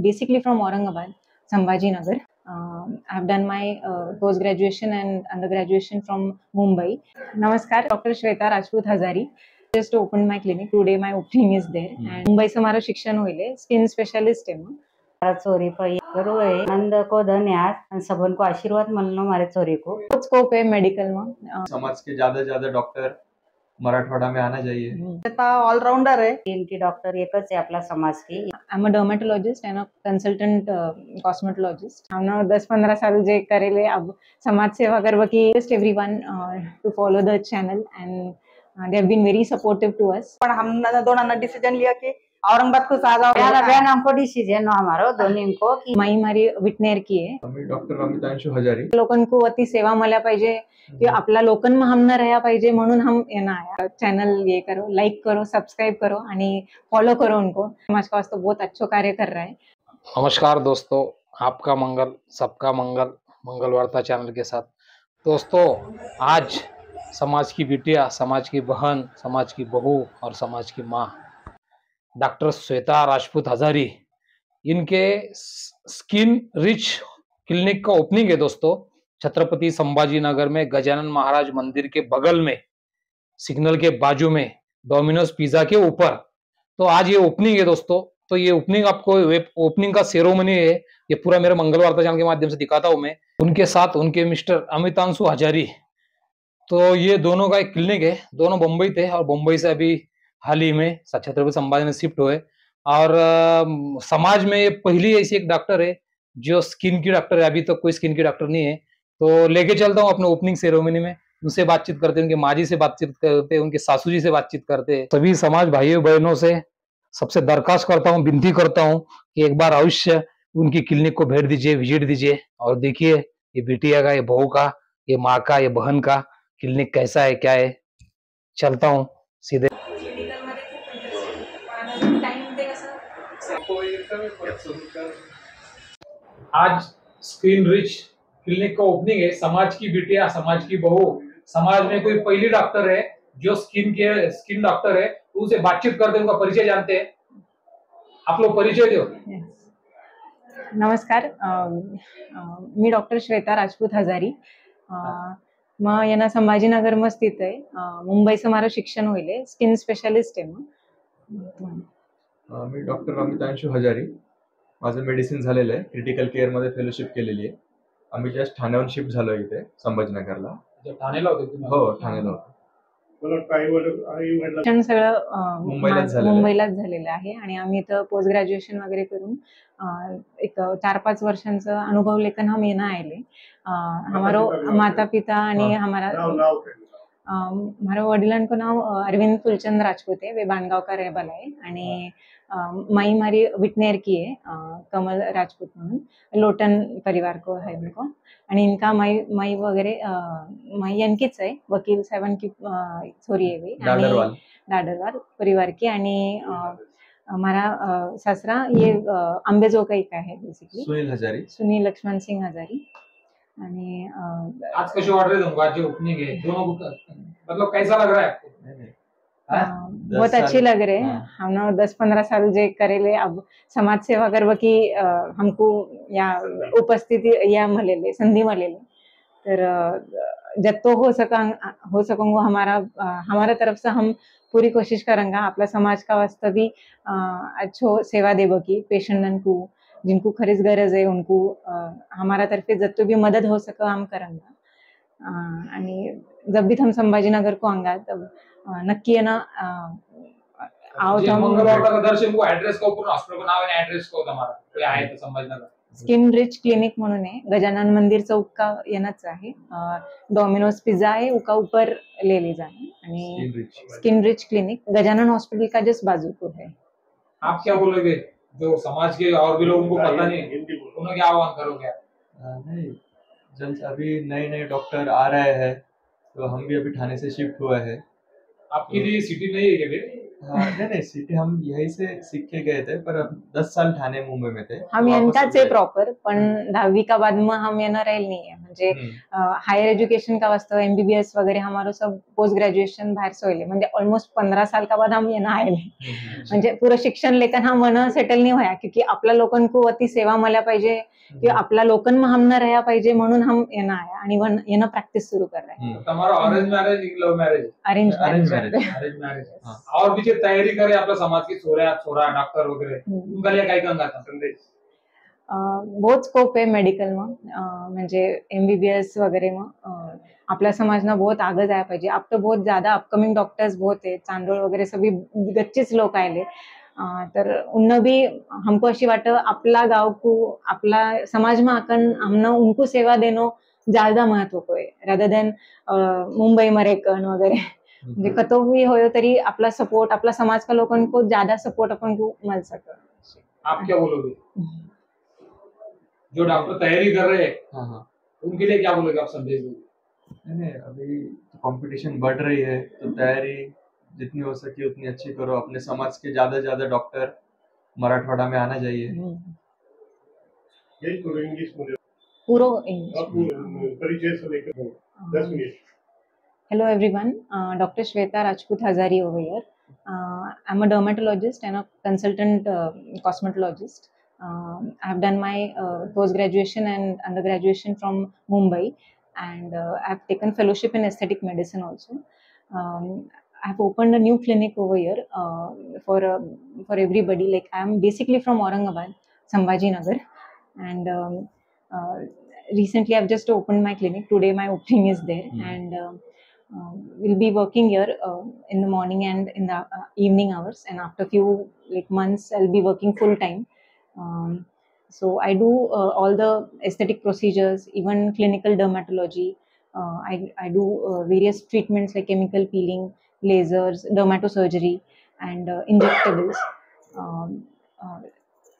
basically from Aurangabad, Sambhajinagar. I've done my post graduation and undergraduation from Mumbai. Namaskar, Dr. Shweta Rajput Hazari. Just opened my clinic. Today my opening is there. And Mumbai से हमारा शिक्षण हुई है, skin specialist है मैं. चोरी पर करो है आनंद को धन्यवाद सबन को आशीर्वाद मिलना हमारे चोरी को बहुत स्कोप है मेडिकल में. समाज के ज्यादा से ज्यादा डॉक्टर मराठवाड़ा में आना चाहिए. ऑलराउंडर है इनकी डॉक्टर एक है अपना समाज की. I'm a dermatologist and a consultant cosmetologist. हमने 10-15 साल जे करेले अब समाज सेवा करवा की. Just everyone to follow the channel and they have been very supportive to us. पण हमने दोनों डिसीजन लिया कि औरंगाबाद को साजा बहन हमको डिसीजन हमारो दोन्ही को की माई मारी विटनेर की आहे. मी डॉक्टर अमितांशु हजारी. लोकांको अति सेवा मला पाहिजे कि आपला लोकन में हम न रहा पाहिजे म्हणून हम येना आया. चैनल ये करो, लाइक करो, सब्सक्राइब करो आणि फॉलो करो उनको. समाज का वास्ते बहुत अच्छा कार्य कर रहा है. नमस्कार दोस्तों, आपका मंगल सबका मंगल मंगल वार्ता चैनल के साथ. दोस्तों, आज समाज की बिटिया, समाज की बहन, समाज की बहू और समाज की माँ डॉक्टर श्वेता राजपूत हजारी, इनके स्किन रिच क्लिनिक का ओपनिंग है दोस्तों. छत्रपति संभाजी नगर में गजानन महाराज मंदिर के बगल में, सिग्नल के बाजू में, डोमिनोज पिज्जा के ऊपर. तो आज ये ओपनिंग है दोस्तों. तो ये ओपनिंग आपको ओपनिंग का सेरेमनी है, ये पूरा मेरे मंगल वार्ता चैनल के माध्यम से दिखाता हूं मैं. उनके साथ उनके मिस्टर अमितांशु हजारी. तो ये दोनों का एक क्लिनिक है. दोनों मुंबई थे और मुंबई से अभी हाल ही में छत्रपति संभाजी में शिफ्ट हुए. और समाज में ये पहली ऐसी एक डॉक्टर है जो स्किन की डॉक्टर है. अभी तक कोई स्किन की डॉक्टर नहीं है. तो लेके चलता हूँ अपने ओपनिंग सेरेमनी में. उनसे बातचीत करते हैं, उनके माँ जी से बातचीत करते हैं, उनके सासू जी से बातचीत करते हैं. सभी समाज भाइयों बहनों से सबसे दरखास्त करता हूँ, विनती करता हूँ कि एक बार अवश्य उनकी क्लिनिक को भेंट दीजिए, विजिट दीजिए और देखिए ये बिटिया का, ये बहू का, ये माँ का, ये बहन का क्लिनिक कैसा है, क्या है. चलता हूँ सीधे. आज स्किन रिच क्लिनिक का ओपनिंग है. समाज की बिटिया, समाज की बहू, समाज में कोई पहली डॉक्टर है जो स्किन डॉक्टर है, तो उनसे बातचीत करते हैं, उनका परिचय जानते हैं. आप लोग परिचय दो. नमस्कार, मी डॉक्टर श्वेता राजपूत हजारी. मग यांना संभाजीनगर में स्थित आहे. मुंबई से हमारा शिक्षण होईल आहे, स्किन स्पेशलिस्ट आहे मग. मी डॉक्टर अमितांशु हजारी. माझं मेडिसिन झालेलं आहे, क्रिटिकल केअर मध्ये फेलोशिप केलेली आहे. आम्ही जस्ट ठाण्याहून शिफ्ट झालो इथे संभाजीनगरला. ठाण्याला होते तुम्ही? हो, ठाण्याला होतो. शिक्षण सगळं मुंबईलाच झालेलं आहे आणि आम्ही इथं पोस्ट ग्रॅज्युएशन वगैरे करून एक 4-5 वर्षांचा अनुभव लेकर हम येना आए. हमारो माता पिता आणि हमारा वडिलां को नाम अरविंद फुलचंद राजपूत है. वे बाणगांव का रहवाला है. आणि माई मारी विटनेर की है, कमल राजपूत म्हणून. लोटन परिवार को है उनको. आणि इनका माई वगैरे माई यांकीच आहे, वकील साहेबांकी छोरी है वे. डाडरवाल परिवार की. आणि हमारा ससरा ये अंबेजोगाई का है बेसिकली, सुनील लक्ष्मण सिंह हजारी. आणि आज कैसे ऑर्डर है तुमको? आज जो ओपनिंग है दोनों को, मतलब कैसा लग रहा है आपको? बहुत अच्छी लग रहे हैं. हमने 10-15 साल जे करेले अब समाज सेवा करवा की हमको या उपस्थिति या मलेले संधि मलेले. तर जब तो हो सकूंगा हमारा तरफ से हम पूरी कोशिश करेंगे अपना समाज का वास्ते भी अच्छो सेवा देव की. पेशेंटन को जिनको खरीज गरज है उनको हमारा तरफे जब भी मदद हो सके हम करेंगे. आणि जब भी हम संभाजीनगर को आएंगे तब नक्की है ना आओ. मंगलवार का दर्शन को एड्रेस को पूर्ण हॉस्पिटल का नाम है, एड्रेस को हमारा कोई आहे तो संभाजीनगर स्किन रिच क्लिनिक म्हणून आहे. गजानन मंदिर चौक का येनाच आहे. डोमिनोज पिज्जा है उका ऊपर ले ले जाना. आणि skin rich clinic Gajanan hospital का जस्ट बाजू को है. आप क्या बोलोगे जो समाज के और भी लोगों को पता नहीं, उन्हें क्या आह्वान करोगे? नहीं, जब अभी नए नए डॉक्टर आ रहे हैं तो हम भी अभी ठाणे से शिफ्ट हुए हैं. आपकी भी सिटी नहीं है क्या? हाँ, नहीं सिटी हम यहीं से सीख के गए थे, पर अब 10 साल ठाणे मुंबई में थे. हम तो वापस यांकाच गए. आहे प्रॉपर, पण 10वीं का बाद में हम यहाँ रहेल नहीं है म्हणजे हायर एजुकेशन का वास्ते MBBS वगैरह हमारो सब पोस्ट ग्रेजुएशन बाहर से होइले म्हणजे ऑलमोस्ट 15 साल का बाद हम यहाँ आए म्हणजे पूरं शिक्षण लेकर हम मन सेटल नहीं होया, क्योंकि आपल्या लोकांको अति सेवा मला पाहिजे कि आपला लोकन में हम न रहा पाहिजे म्हणून हम यहाँ आया आणि यहाँ प्रैक्टिस शुरू कर रहे हैं. तुम्हारा arrange marriage love marriage arrange arrange marriage. Marriage. Arrange marriage हाँ. और भी जे तयारी करे आपल्या समाज की छोऱ्या छोरा डॉक्टर वगैरे तुमका लिया काय सांगा संदेश. बहुत स्कोप है मेडिकल में, म्हणजे MBBS वगैरह में आपला समाजना बहुत आगे जाया पाहिजे. अब तो बहुत ज्यादा अपकमिंग डॉक्टर्स बहुत है, चांदोळ वगैरह सभी गच्चीच लोक आले, तर उन्न भी हमको अशी वाट आपला गाव को आपला समाज में आकन हमने उनको सेवा देनो ज्यादा महत्व को है रादर देन मुंबई में रेकन वगैरह. म्हणजे कतो भी हो तरी आपला सपोर्ट आपला समाज का लोगों को ज्यादा सपोर्ट अपन को मिल सके. आप क्या बोलोगे जो डॉक्टर तैयारी कर रहे हैं हाँ, उनके लिए क्या बोलोगे आप संदेश दोगे. नहीं अभी कंपटीशन बढ़ रही है, तो तैयारी जितनी हो सके उतनी अच्छी करो. अपने समाज के ज्यादा से ज्यादा डॉक्टर मराठवाड़ा में आना चाहिए. पूरो इंग्लिश. परिचय से लेकर 10 minute. Hello everyone, Dr. Shweta Rajput Hazari over here. I'm a dermatologist and a consultant cosmetologist. I have done my post-graduation and undergraduation from Mumbai, and I have taken fellowship in aesthetic medicine also. I have opened a new clinic over here for everybody. Like I am basically from Aurangabad, Sambhaji Nagar, and recently I have just opened my clinic. Today my opening is there, and we'll be working here in the morning and in the evening hours, and after few months I'll be working full time. So I do all the aesthetic procedures, even clinical dermatology. I do various treatments like chemical peeling, lasers, dermatosurgery, and injectables.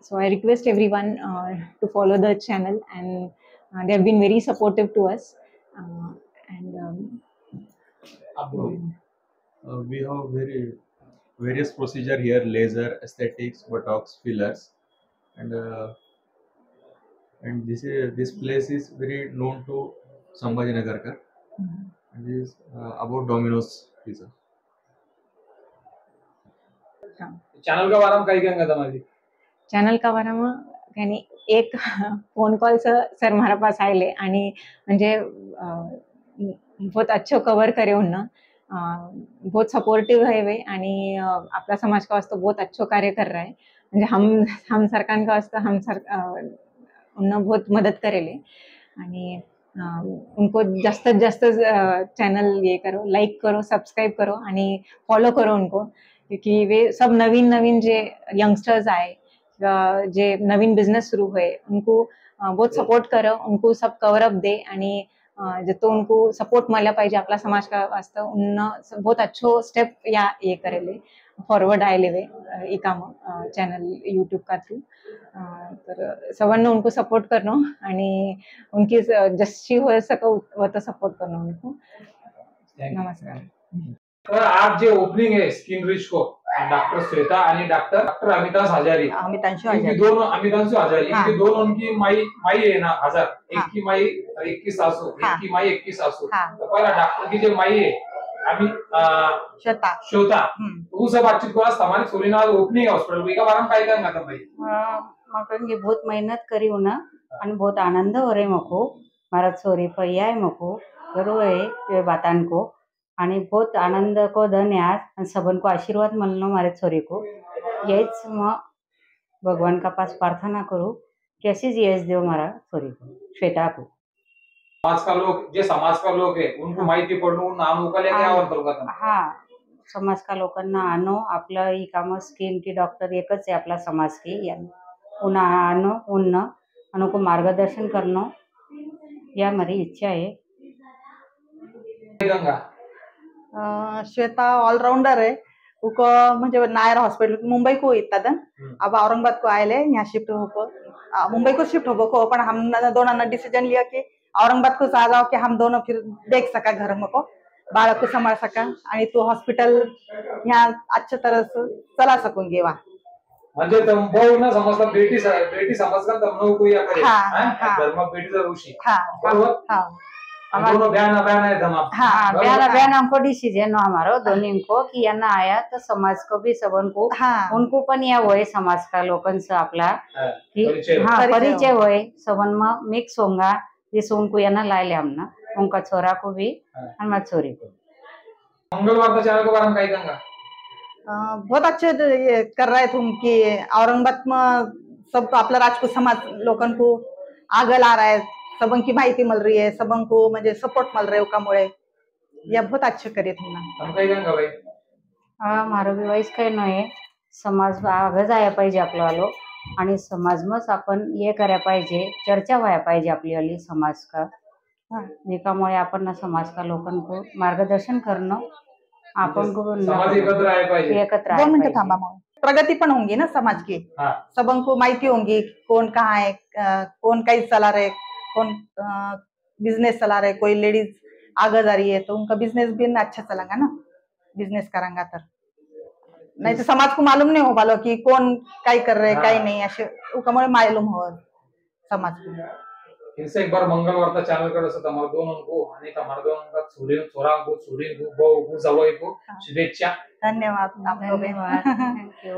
So I request everyone to follow the channel, and they have been very supportive to us. And We have various procedure here: laser, aesthetics, botox, fillers, and this place is very known to Sambhajinagar ka, and this is about Domino's pizza. Channel का बारे में कहीं कहना तुम्हारी. Channel का बारे में यानी एक फोन कॉल सर हमारा पास आए आणि म्हणजे बहुत अच्छो कवर करे उन्ना, बहुत सपोर्टिव है वे, आणि आपला समाज का वास्ते बहुत अच्छो कार्य कर रहा है. म्हणजे हम सरकार का वास्ते उन्ना बहुत मदद करेले, आणि उनको जास्त जास्त चैनल ये करो, लाइक करो, सब्सक्राइब करो आणि फॉलो करो उनको, क्योंकि वे सब नवीन नवीन जे यंगस्टर्स आए, जे नवीन बिजनेस शुरू हुए, उनको बहुत सपोर्ट करो, उनको सब कवर अप दे, आणि जितो उनको सपोर्ट मिला पाहिजे आपला समाज का वास्ते उन्न बहुत अच्छो स्टेप या ये करेले फॉरवर्ड आए वे ये काम चॅनल यूट्यूब का थ्रू. तर सवांना उनको सपोर्ट करनो आणि उनकी जशी हो सको वो तो सपोर्ट करनो उनको. नमस्कार. तर आज जे ओपनिंग है स्किन रिच को डॉक्टर श्वेता आणि डॉक्टर अमिताभ हजारी, अमितांशु इनकी हजारी. दोनों अमितांशु हजारी, हाँ. इनकी दोनों उनकी माई है ना हजार, एक हाँ. की माई एक की सासू, हाँ. एक की माई एक की सासू. हाँ. तो पहला डॉक्टर की जो माई है अभी श्वेता. श्वेता, वो सब बातचीत को आज हमारी सोरीना ओपनिंग हॉस्पिटल का बारे में काय कहना था भाई. मकन बहुत मेहनत करी हूँ ना, आणि बहुत आनंद हो रहे मको मारा छोरी पैया है मको करो है ये बातान को, आणि बहुत आनंद को धन्यवाद, आणि सबन को आशीर्वाद मिलनो मारे छोरी को. यहीच मग भगवान का पास प्रार्थना करूँ कि ऐसी यश दो मारा छोरी को, श्वेता को. समाज का लोग है उनको माहिती पडून आणू का लेके आवाज करू का. हा, समाज का लोकांना आणो, आपलं ही काम स्किन की डॉक्टर एकच आहे आपला समाज की, उन्हा आणो उन्न आणि को मार्गदर्शन करनो या मेरी इच्छा है. श्वेता ऑलराउंडर है. उको म्हणजे नायर हॉस्पिटल मुंबई को इतना अब औरंगाबाद को आए यहाँ शिफ्ट हो, मुंबई को शिफ्ट हो को, पर हम दोनों ने डिसीजन लिया कि औरंगाबाद को आ जाओ कि हम दोनों फिर देख सका घर में को. बाळक को सांभाळ सका आणि तो हॉस्पिटल ह्या अच्छे तरह से चला सकून गेवा। म्हणजे तुम बहु ना समजता बेटी समझकर तब नो कोई करे हाँ। धर्म बेटी का ऋषि हाँ बरोबर। हाँ दोनों बहन है हम आप हाँ बहन बहन हमको डिसीजन हो हमारो दोनों को कि यहाँ आया तो समाज को भी सबन को हाँ उनको पण या होय समाज का लोगन से आपला कि परिचय हाँ परिचय परिचय होय सबन में मिक्स होगा जिस उनको यहाँ ला ले हमना उनका छोरा को भी हमारे छोरी को। मंगलवार चैनल के बारे में कहीं कहूँगा बहुत अच्छे ये कर रहे तुम कि औरंगाबाद में सबको आपला राजपूत समाज लोगों को आगे ला रहा है, सबन की माहिती मिल रही है, सबन को म्हणजे सपोर्ट मिल रहे उकामुळे या बहुत अच्छे करे तुमना। हम कहीं कहूँगा भाई हाँ मारो भी वाईस काही नाही समाज आगे जाया पाहिजे आपल्याला आणि समाज मच आपण हे करायला पाहिजे चर्चा व्हायला पाहिजे आपल्याला समाज का एकामुळे आपण ना समाज का लोकांको मार्गदर्शन करणं आपण को समाज एकत्र आए पाहिजे एकत्र 2 मिनिटं थांबा मग प्रगति पण होंगी ना समाज की। हाँ सबन को माहिती होंगी कौन कहाँ है, कौन कहीं चला रहे, कौन बिजनेस चला रहे, कोई लेडीज आगे जा रही है तो उनका बिजनेस भी ना अच्छा चलेगा ना, बिजनेस करेंगा तर नहीं तो समाज को मालूम नहीं हो पालो कि कौन काय कर रहे काय नहीं असे उकामुळे मालूम हो समाज को। इनसे एक बार मंगलवार चैनल कर तुम्हारे दोनों को आणि तुम्हारे दोनों का छोरा को छोरी को बहु को जवाई को शुभेच्छा। धन्यवाद आपको भी। धन्यवाद थैंक यू।